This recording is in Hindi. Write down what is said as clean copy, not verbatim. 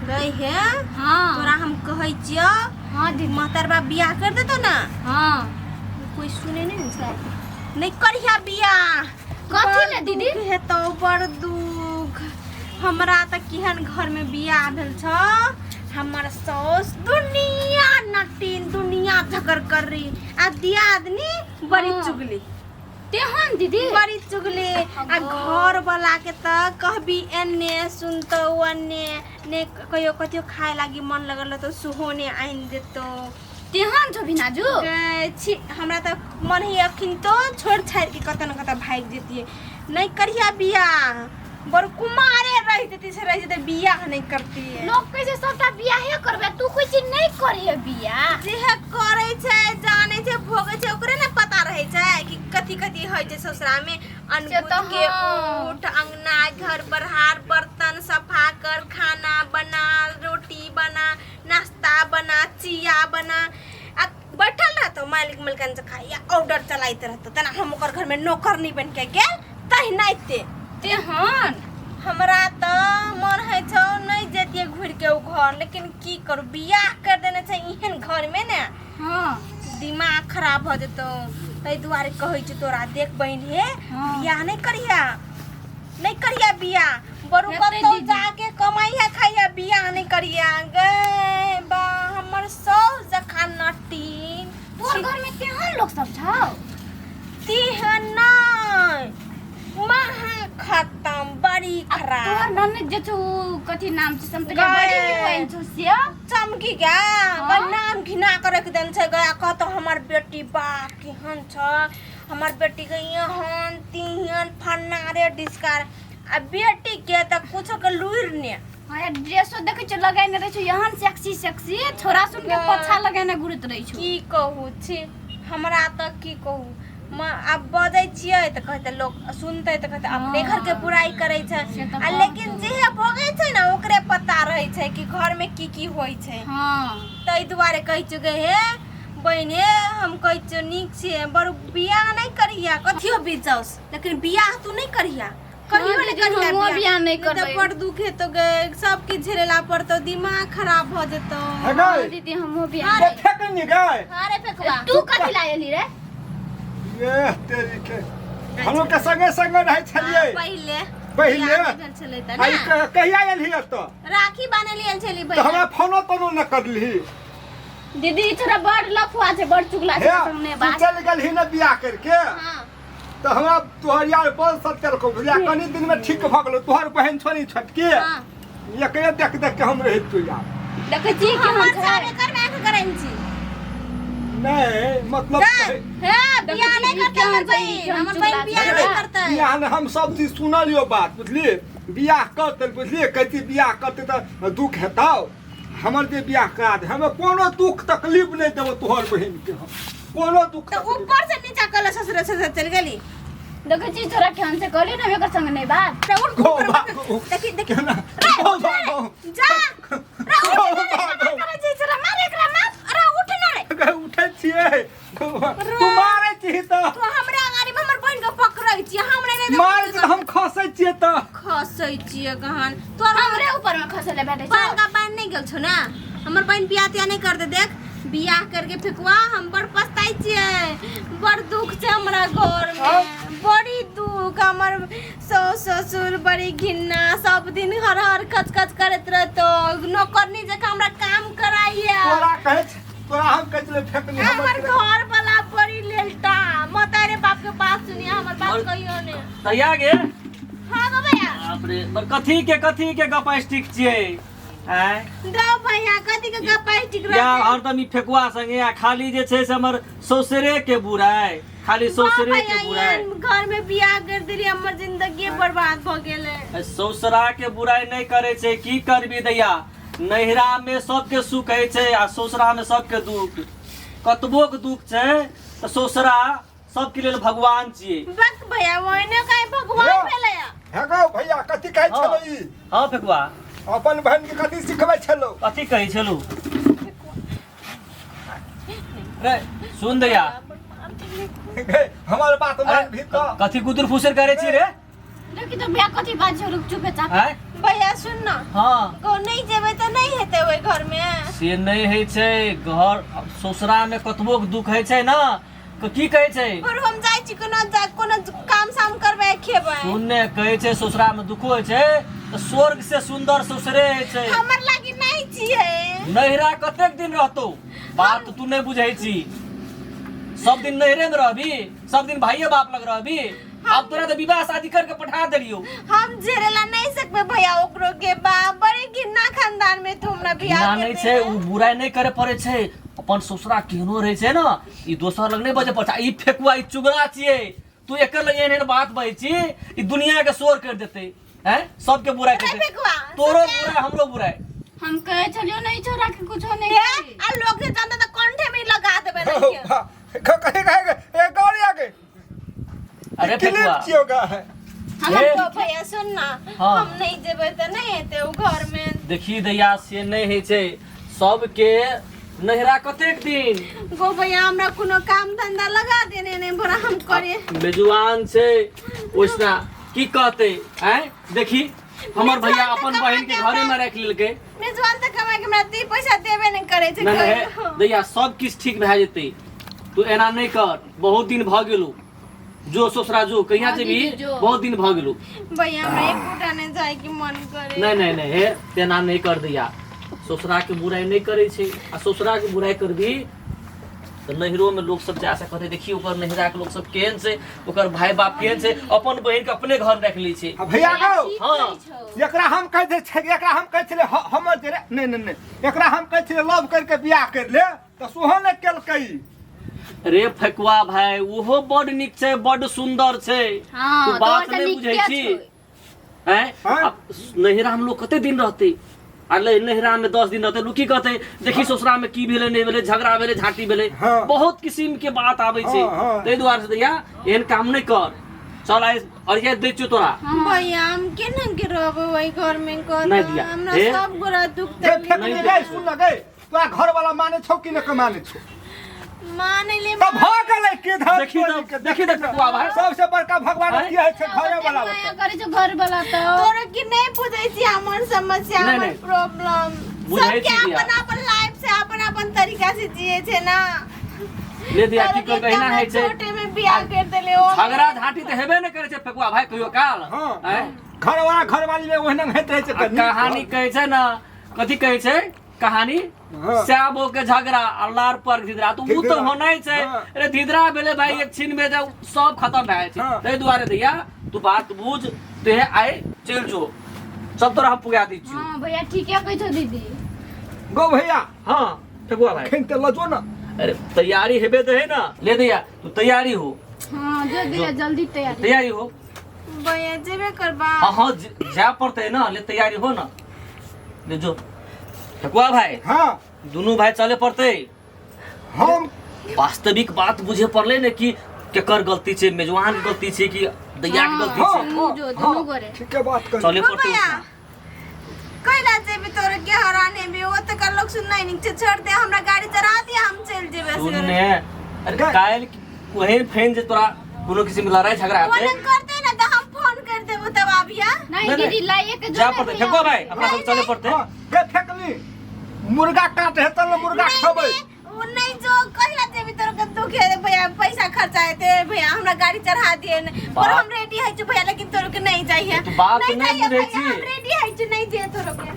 गई है। हाँ तोरा हम कहै छियो। हाँ दीदी महतरबा बियाह कर देतो ना। हाँ कोई सुने नहीं छै नहीं करिया बियाह। कथी ले दीदी है तो बड़ दुख हमरा त केहन घर में बियाह भेल छ। हमर सास दुनिया नटीन दुनिया झकर कर रही आ दियादनी बड़ी चुगली तेहन दीदी बड़ी चुगली आ घर वाला के त कहबी एने सुनतो ओने ने कहियो कथियो खाए लागी मन लगल तो सुहोने आइन देतो तेहन छौ बिनाजू छी हमरा त मन ही अखिन तो छोड़ छाड़ के कत न कत भाग जेतिए नहीं करिया बियाह बर कुमारे रह देती से रह जते बियाह नहीं करती है। लोग कैसे सबटा बियाहे करबे तू कोई चीज नहीं करे बियाह जे करे छै जाने छै भोगे छै ओकरे ने पता रहे छै कि कथी कथी होय छै ससुरा में अनबुझ के उठ अंगना घर बरहार बर्तन सफा कर खाना बना रोटी बना नाश्ता बना चिया बना बैठल रहतो मालिक मलकन से खाइया ऑर्डर चलाइत रहतो तना हम ओकर घर में नौकर नहीं बन के गेल तहि नाइते तेहन हमरा त मन है छौ नहीं जेतिए घुर के उ घर लेकिन की करू बियाह कर देने छै इहन घर में ने। हाँ दिमाग खराब हो जतो तै दुआरे कहै छी तोरा देख बहिन हे बियाह नहीं करिया बियाह बरु कतौ जाके कमाइया खाइया बियाह नहीं करिया गे बा हमर सास जखा नटी तोर घर में तेहन लोग सब छौ तिहन नहीं महा खत्म बड़ी खराब तोर ननद जे छौ कथी नाम छै समतले बड़ी हीरोइन छौ से चमकी गा नाम घिना के रख देन छै गया कहतो हमर बेटी बा केहन छ हमर बेटी के यहन तिहन फन्ना रे डिस्कार आ बेटी के त कुछ के लुइर ने हां ड्रेसो देखे छ लगाइने रह छ यहन सेक्सी छोरा सुन के पछा लगाइने घुरत रह छ की कहू छी हमरा त की कहू अब बजै छियै त कहते लोग सुनते त कहते अपने घर के बुराई करे छै आ लेकिन जे भोगे छै ना ओकरे पता रहे छै कि घर में की होय छै। हां तै दुआरे कहि चुके हे बहिने हम कहि छ नीक छै बड़ बियाह नहीं करिया कथियो बीचौस लेकिन बियाह तू नहीं करिया कहियो नहीं करिया बियाह नहीं करबे बड़ दुख है तो गे सब के झेलेला पड़तो दिमाग खराब हो जतो। दीदी हमो बियाह फेकनी गए अरे फेकवा तू कथि लायली रे ये तेरी के हम लोग के संगे संगे रह छलिए पहले पहले चले त ना आई कहिया एलही त राखी बानेली एल छली तो बहिन हमरा फोनो तोनो न करली दीदी छोरा बड़ लफुआ छै बड़ चुगला छै संगे तू बात चल गेलही न बियाह करके हां तो हमरा तोहर यार बोल सत्तर को भुलिया कनी दिन में ठीक भ गेलो तोहर बहन छोरी छटके हां एकरे देख देख के हम रहि तू यार देखे छी कि हम सारे कर में आके करैन छी नहीं मतलब हे बियाह नहीं करते हमर बहिन बियाह नहीं करते बियाह ने हम सब चीज सुनलियो बात बुझली बियाह करते बुझली कथी बियाह करते त दुख हेतौ हमर जे बियाह करा दे हमें कोनो दुख तकलीफ नहीं देबो तोहर बहन के हम कोनो दुख तो ऊपर से नीचा कल ससुर से चल गेली देखे छी छोरा केहन से कहली ना एकर संग नहीं बात तो उठ देखी देखी जा करे छी छोरा मारे एकरा मार अरे उठ ना रे उठे छिए तू मारे छी त तो हमरा गाड़ी में हमर बहन के पकड़ै छी हमरे नहीं मारे छी हम खसै छिए त खसै छी गहन तोर हमरे ऊपर में खसले बैठे छ बाल का बान नहीं गेल छौ ना हमर बहन बियाह तिया नहीं कर दे देख बियाह करके फेकवा हम बड़ पछताई छिए बड़ दुख छै हमरा घर में बड़ी दुख हमर ससुर बड़ी घिन्ना सब दिन हर हर खच खच करत रहतो नौकरनी जका हमरा काम कराइया तोरा कहै तोरा हम कहले फेकनी हमर घर वाला बड़ी लेलता मतारे बाप के पास सुनिया हमर बात कहियो ने तैया गे हां गो भैया बाप रे पर कथी के गपास्टिक छिए हैं गो भैया कथी के गपास्टिक रह या हरदम ई फेकुआ संगे आ खाली जे छै से हमर ससुरे के बुराई खाली ससुरे के बुराई घर में बियाह कर देली हमर जिंदगी बर्बाद भ गेले ससुरा के बुराई नहीं करे छै की करबी दैया नैहरा में सबके सुख है छै आ ससुरा में सबके दुख कतबो के दुख छै त ससुरा सबके लेल भगवान छिए बक भैया ओने काहे भगवान भेलै हे गो भैया कथी कहै छलो ई हां फेकुआ अपन बहन के कथी सिखबै छलो कथी कहै छलू रे सुन दैया हमार बात मान भी तो कथी गुदुर फुसर करे छी रे देखि तो बिया कथी बात छै रुक चुपे चाप हैं भैया सुन न हां को नहीं जेबै त नहीं हेतै ओइ घर में से नहीं है छै घर ससुरा में कतबो दुख है छै ना की कहै छै और हम जाइ छी कोनो काम साम करबै खेबै सुनने कहै छै ससुरा में दुखो है छै तो स्वर्ग से सुंदर ससुरे है छै हमर लागी नहीं छियै नहिरा कतेक दिन रहतो बात तू नहीं बुझै छी सब दिन नहिरे में रहबी सब दिन भाइये बाप लग रहबी अब तोरा तो विवाह शादी करके पठा देलियो हम झेरेला नहीं सकबे भैया ओकरो के बाप बड़े गिन्ना खानदान में तुमरा बियाह ना नहीं छै उ बुराई नहीं करे पड़े छै अपन ससुरा केहनो रहे छै ना ई दोसर लग नहीं बजे पड़ता ई फेकुआ ई चुगला छिए तू एकर लगे एहन बात बहै छी ई दुनिया के शोर कर देते हैं सबके बुराई करते तोरो बुराई हमरो बुराई हम कहे छलियो नहीं छोरा के कुछो नहीं हे आ लोग से जानता त कंठे में लगा देबे नहीं कहीं कहीं एक गाड़ी आ गई अरे फेकुआ क्यों है हम हे। तो भैया सुन ना हाँ। हम नहीं जेबै त नहीं हेतै ओ घर में देखी दैया से नहीं है छै सबके नहिरा कतेक दिन गो भैया हमरा कोनो काम धंधा लगा देने नहीं बड़ा हम करे बेजुआन छै ओसना की कहते हैं देखी हमर भैया अपन बहन के घरे में रख लेलकै मेजबान त कमाई के हमरा 2 पैसा देबे नहीं करे छै नहीं दैया सब किछ ठीक भए जेतै तू एना नहीं कर बहुत दिन भ गेलू जो ससुरा जो कहिया से भी बहुत दिन भ गेलू भैया हमरा एक फुटा नहीं जाय की मन करे नहीं नहीं नहीं हे तेना नहीं कर दैया ससुरा के बुराई नहीं करे छै आ ससुरा के बुराई करबी तो नहिरो में लोग सब जासे कहते देखी ओकर नहिरा के लोग सब केहन से ओकर भाई बाप केहन से अपन बहन के अपने घर रख ली छै भैया गो हाँ एकरा हम कहै छै एकरा हम कहै छले हमर जे नहीं नहीं नहीं एकरा हम कहै छले लव करके बियाह कर ले तो सोहो ने केलकै रे फकुआ भाई ओहो बड निक छै बड सुंदर छै हाँ, तू बात तोहर तऽ नहीं नीके बुझै छी छौ। हैं हाँ? नहिरा हम लोग कते दिन रहते अले नहिरा में 10 दिन रहते लुकी कहते देखी ससुरा में की भेले नहीं भेले झगड़ा भेले झाटी भेले हाँ। बहुत किस्म के बात आबै छै हाँ, हाँ। तै दुआरे से दैया एहन काम नहीं कर चल आइ और ये दे तोरा भैया हम केना के रहबै ओइ घर में को नहीं दिया। हमरा हे? सब गोरा दुख जे तकलीफ फेकली गई सुन न गई तोरा घर वाला माने छौ कि न माने छौ माने ले तब भ गेलै के धर देखी देख फकुआ भाई सबसे बड़का भगवान हैं? की है छै घरे वाला माया करे छै घर वाला तो तोरा की नहीं बुझै छी हमर समस्या नहीं, हमर नहीं। प्रॉब्लम बुझै सब के छी दिया। अपन अपन लाइफ से अपन अपन तरीका से जिए छै ना ले दिया की कर कहना है छै छोटे में बियाह कर देले ओ झगड़ा झाटी तो हेबे नहीं करे छै फकुआ भाई कहियो काल हां हैं? घर वाला घर वाली में ओहना हेत रहे छै आ कहानी कहै छै ना कथी कहै छै कहानी हाँ। श्यामो के झगड़ा अल्लाह पर धिदरा तो उ तो धिदरा। होना ही छै हाँ। अरे धिदरा भेले भाई एक छीन में जब सब खत्म भए जाइ छै हाँ। तै दुआरे दैया तू बात बुझ ते आइ चल जो सब तोरा हम पुगा दी छी हां भैया ठीक है कहै छौ दीदी गो भैया हां ठकुआ भाई खेन ते लजो न अरे तैयारी हेबे तो है ना ले दैया तू तैयारी हो हां जो दिया जल्दी तैयारी तैयारी हो भैया जेबे करबा हाँ हाँ जा पड़ते है ना ले तैयारी हो ना ले जो ठकुआ भाई हां दोनों भाई चले पड़ते हम वास्तविक बात बुझे पड़ले ने कि केकर गलती छै मेजबान के गलती छै कि दैया के गलती हाँ, छै हाँ, जो दोनों करे ठीक है बात कर चले ओ पड़ते भैया उसमें। कैला जेबे तोरा के हराने भी ओ त कर लोग सुननाई नहीं छै छोड़ दे हमरा गाड़ी चढ़ा दिया हम चल जेबे सुनने अरे कायल वही फैन जे तोरा कोनो किसी में लड़ाई झगड़ा वो आते न करते ना तो हम फोन कर देबो तब आबिया नहीं नहीं, दीदी लाइए के जा पड़ते ठकुआ भाई अपना सब चले पड़ते हां के फेकली मुर्गा काट हेतल न मुर्गा खबै वो नहीं जो कैला जेबे तोरा के दुख है भैया पैसा खर्चा है भैया हमरा गाड़ी चढ़ा दिए पर बात- हम रेडी है भैया लेकिन तोरा के नहीं चाहिए तो बात नहीं चाहिए बुझै भैया, छी। हम रेडी है नहीं चाहिए तोरा के